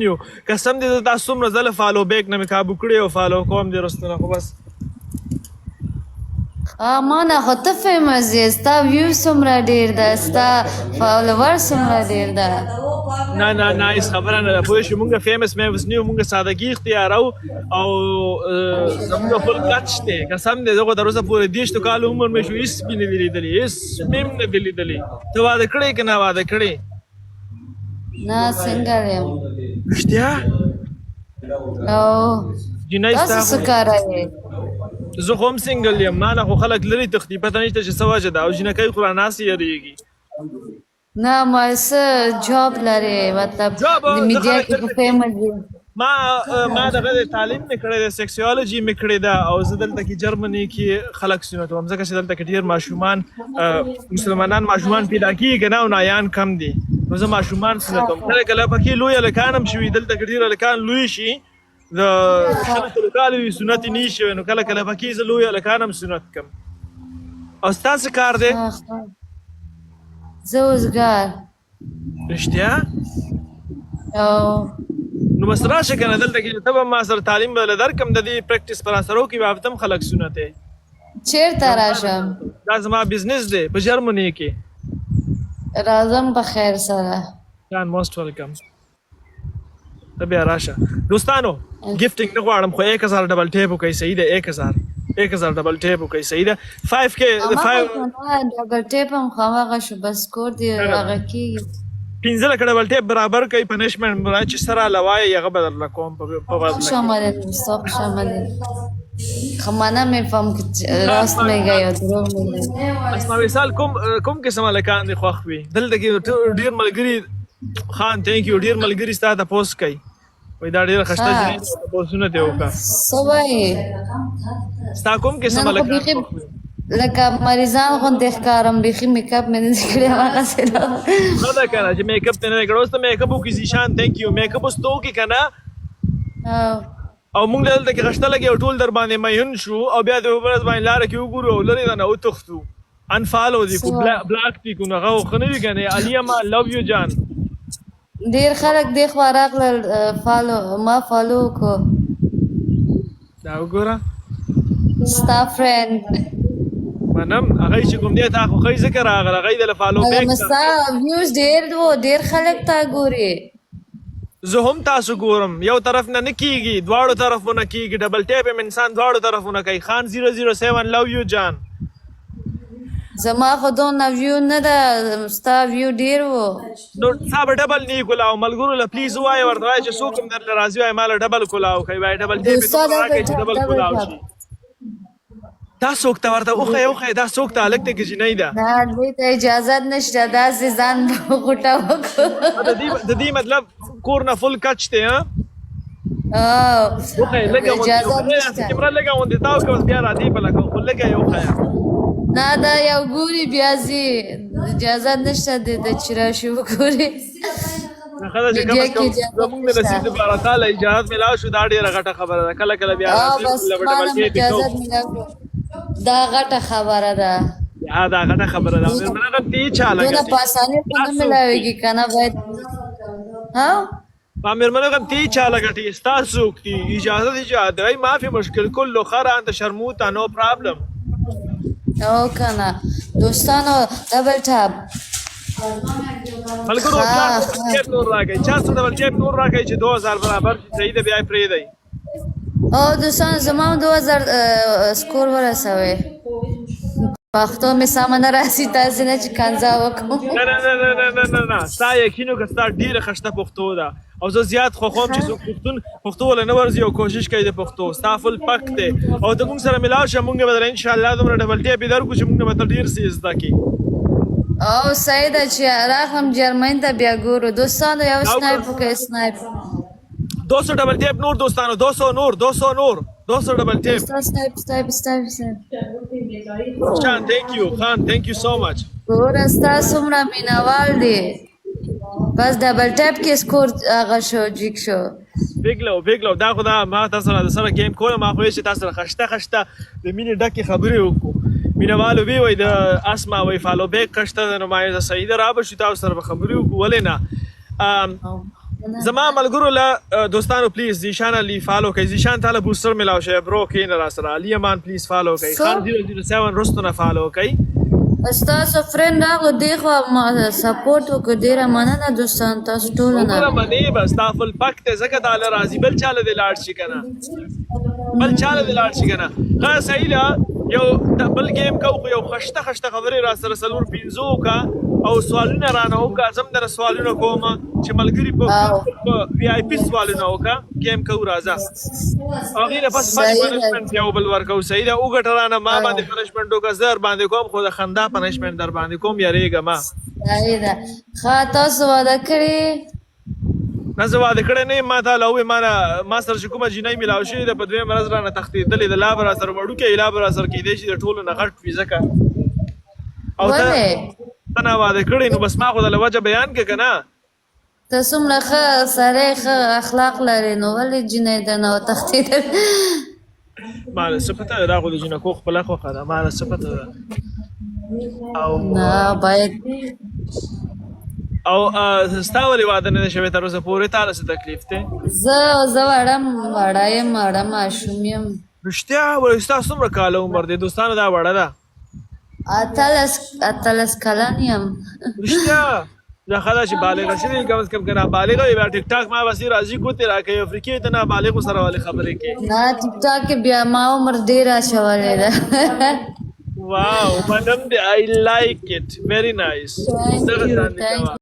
یو قسم دې دا څومره ځله فالو بیک نه مې کابو کړی او فالو کوم دې رستنه خو بس ما نه خو ته فیمس یې ستا ویو څومره ډېر ده ستا فالوور څومره ډېر ده نه نه نه هېڅ خبره نه ده پوه شو مونږ فیمس میمس نه یو مونږ سادګي اختیارو او زمونږ فل کچ دی قسم دې دغه تر اوسه پورې دېرشو کالو عمر مې شو هېڅ مې نه دي لیدلي هېڅ مې هم نه دي لیدلي ته واده کړی که نه واده کړی نه سنګل یم رښتیا او جینۍ تاسو څه کاره یې زه خو هم سنګل یم ما نه خو خلک لرې تښتي پته نشته چې څه وجه ده او جینکۍ خو راناستې یېرېږي نه ما څه جاب لرې مطلب د میډیا کې خو فیمس یم ما دغه د تعلیم مې کړی دی سیکسیولوژي مې کړې ده او زه دلته کې جرمني کې خلک سنتوم ځکه چې دلته کې ډېر ماشومان مسلمانان ماشومان پیدا کېږي که نه او نایان کم دي نو زه ماشومان سنتوم کله کله پکې لوی هلکان هم شوي دلته کې ډېر هلکان لوی شي د شلو کلو کالو وي سنت یې نه شوی نو کله کله پکې زه لوی هلکان هم سنت کړم او ستا څه کار دی زه اوزګار رښتیا او نو بس راشه که نه دلته کې ته به ما سره تعلیم به له درکړم د دې پریکټس په راسره وکړي به هفته هم خلک سنت دی چیرته راشم دا زما بزنس دی په جرمني کې راځم په خیر سره جان موسٹ ویلکم ته بیا راشه دوستانو گفټینګ نه غواړم خو 1000 ډبل ټیپ وکړئ صحیح ده 1000 ډبل ټیپ وکړئ صحیح ده 5k ډبل ټیپ هم خامخا شو بس کور دی هغه کېږي 15 لکه ډبل ټیپ برابر کوي پنشمنټ چې سره لوای هغه به درله کوم په بدله خوش آمدید مصطاق خوش آمدید خب منم میفهم که راست میگه یا دروغ میگه اسما وصال کوم قسم هلکان دې خوښ وي دلته کې ډېر ملګري خان تھینک یو ډېر ملګري ستا تپوس کوي وایي دا ډېره ښایسته جینۍ ده تپوسونه دې وکړه څه وایې ستا کوم قسم هلکان خوښ وي لکه مریضان غوندې ښکارم بیخي میک اپ مې نه دی کړی هماغسې ده نه ده که نه چې میک اپ دې نه دی کړی اوس ته میک اپ وکړي زیشان تھینک یو میک اپ اوس ته وکړي که نه او موږ دلته کې غشته لګي او ټول در باندې میون شو او بیا د ورځ باندې لاره کې وګورو او لرې نه وتښتو انفالو دي کو بلاک دي کو نه هغه خو نه وي که نه علیا ما لو یو جان ډېر خلک دې خوا راغلل ما فالو وکړو دا وګوره ستا فرینډ منم هغه چې کوم دی تا خو ښه ځکه راغله هغه یې دله فالو بیک ستا ویوز ډېر و ډېر خلک تا ګوري زه هم تاسو ګورم یو طرف نه کېږي دواړو طرفونه کېږي ډبل ټیپ هم انسان دواړو طرفونه کوي خان 007 لو یو جان زما خو دونه ویو نه ده ستا ویو ډېر و نو تا به ډبل نه کولاو ملګرو له پلیز ووایه ورته وایه چې څوک هم درله راځي وایه ما له ډبل کولاو کوي وایه ډبل ټیپ یې دومره راکوي چې ډبل کولاو شي دا څوک ته ورته وښیه دا څوک ته هلک دی که جینۍ ده نه دې ته اجازت نشته داسې ځان غوټه وکړو د دې مطلب کور نه فل کچ دی وښیه لږه کیمره لږه غوندې تاو کړه بیا راځي په لکه خو لږه یې وښیه نه دا یو ګوري بیا ځي اجازت نشته دې ته چې راشي وګوري ښه ده چې کم از کم زموږ د نصیب دپاره تاله اجازت میلاو شو دا ډېره غټه خبره ده کله کله بیا دا غټه خبره ده دا غټه خبره ده مېرمنه غم ته یې چا لګي دونه په اسانۍ خو نه میلاویږي که نه باید مېرمنه غم ته یې چا لګټي ستا څوک دي اجازه دي چې ادرای معافي مشکل کلو خر انت شرموطه نو پرابلم او که نه دوستانو ډبل ټاپ ملګرو ټیپ نور راکړئ چا څه ډبل ټیپ نور راکړئ چې 2000 برابر شي صحیح ده بیا یې پرېږدئ او دوستانو زما هم 2000 سکور ورسوئ پښتو مې سمه نه راسي تاسې نه چې کنځا وکړم نه ستا یقین وکړه ستا ډېره ښایسته پښتو ده او زه زیات خوښوم چې څوک پښتو له نه ورځي او کوشش کوي د پښتو ستا فل پک دی او ته موږ سره ملاو شه موږ به درله انشاءالله دومره ډبل ټیپ یې درکړو چې موږ به ته ډېر څه زده کړي او صحیح ده چې راغلم جرمني ته بیا ګورو دوستانو یو سنایپ وکړئ سنایپ 200 ډبل ټیپ نور دوستانو 200 نور 200 ډبل ټیپ سنایپ جان تھینک یو خان تھینک یو سو مچ ګوره ستا څومره مینهوال دی بس ډبل ټیپ کې سکور هغه شو جیک شو ویګلو دا خو دا ما تاسو سره گیم کوله ما خو یې چې تاسو سره خشته د مینې ډکې خبرې وکړو مینوالو وی د اسما وی فالو بیک کشته د نمایز صحیح ده را به شو تاسو سره خبرې وکړو ولې نه زما ملګرو له دوستانو پلیز زیشان علی فالو کوي زیشان تعالی بوستر ملاو شه برو کې نه را سره علی امان پلیز فالو کوي خان 007 رستو نه فالو کوي تاسو فرند راغلو دی خو ما سپورټ وکړ ډیره مننه دوستان تاسو ټول نه وګوره منې بس تا فل پک ته زکه تعالی راضي بل چاله د لاړ شي کنه بل چاله د لاړ شي کنه ها صحیح لا یو بل گیم کو یو خشته خبره را سره سلور پینزو کا او سوالونه رانه وکا زم در سوالونه کوم چې ملګری په وی آی پی سوالونه وکا گیم کو راځه او غیره پس پنشمنت یو بل ورکو صحیح دا وګټ رانه ما باندې پنشمنت وکا زر باندې کوم خو د خندا پنشمنت در باندې کوم یریګه ما صحیح ده خا تاسو وعده کړی نه زه واده کړی نه ما ته له ما سره چې کومه جینۍ میلاو شوې ده په دویم ورځ رانه تښتېدلې ده لا به را سره وړوکی لا به را سره کېدی شي د ټولو نه غټ وي ځکه او ته نه واده کړی نو بس ما خو دله وجه بیان کړه که نه ته څومره ښه سړی ښه اخلاق لرې نو ولې جینۍ ده نه وتښتېدل ما له څه پته ده دا خو د جینکو خپله خوښه ده ما له څه پته ده او نه باید او ستا ولې واده نه دی شوی تر اوسه پورې تا له څه تکلیف دی زه وړه یم وړه ماشوم یم رښتیا ولې ستا څومره کاله عمر دی دوستانو دا وړه ده 18 کلن یم رښتیا دا ښه ده چې بالغه شوې کم از کم که نابالغه وي بیا ټیک ټاک ما بسې راځي ګوتې راکوي افریقې ته نابالغو سره ولې خبرې کوي نه ټیک ټاک کې بیا ما عمر ډېر اچولی ده واو منم دی I like it very nice Thank you.